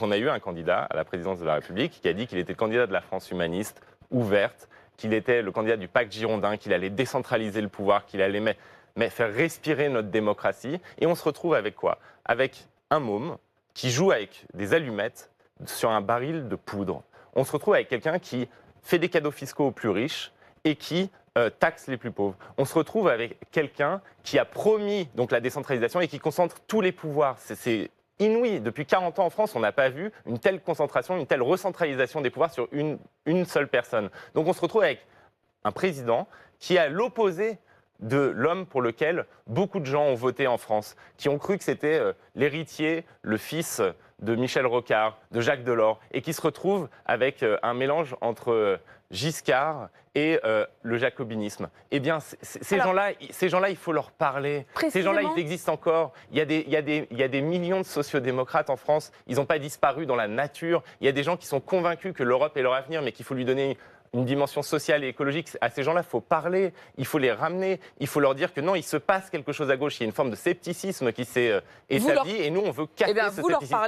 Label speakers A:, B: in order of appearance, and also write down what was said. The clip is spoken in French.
A: On a eu un candidat à la présidence de la République qui a dit qu'il était le candidat de la France humaniste, ouverte, qu'il était le candidat du pacte girondin, qu'il allait décentraliser le pouvoir, qu'il allait mais faire respirer notre démocratie. Et on se retrouve avec quoi? Avec un môme qui joue avec des allumettes sur un baril de poudre. On se retrouve avec quelqu'un qui fait des cadeaux fiscaux aux plus riches et qui taxe les plus pauvres. On se retrouve avec quelqu'un qui a promis donc la décentralisation et qui concentre tous les pouvoirs. C'est inouï. Depuis 40 ans en France, on n'a pas vu une telle concentration, une telle recentralisation des pouvoirs sur une seule personne. Donc on se retrouve avec un président qui est à l'opposé de l'homme pour lequel beaucoup de gens ont voté en France, qui ont cru que c'était l'héritier, le fils de Michel Rocard, de Jacques Delors, et qui se retrouve avec un mélange entre Giscard et le jacobinisme. Eh bien, ces gens-là, il faut leur parler. Ces gens-là, ils existent encore. Il y a des millions de sociodémocrates en France. Ils n'ont pas disparu dans la nature. Il y a des gens qui sont convaincus que l'Europe est leur avenir, mais qu'il faut lui donner une dimension sociale et écologique. À ces gens-là, il faut parler, il faut les ramener, il faut leur dire que non, il se passe quelque chose à gauche. Il y a une forme de scepticisme qui s'est établie et nous, on veut casser ce scepticisme.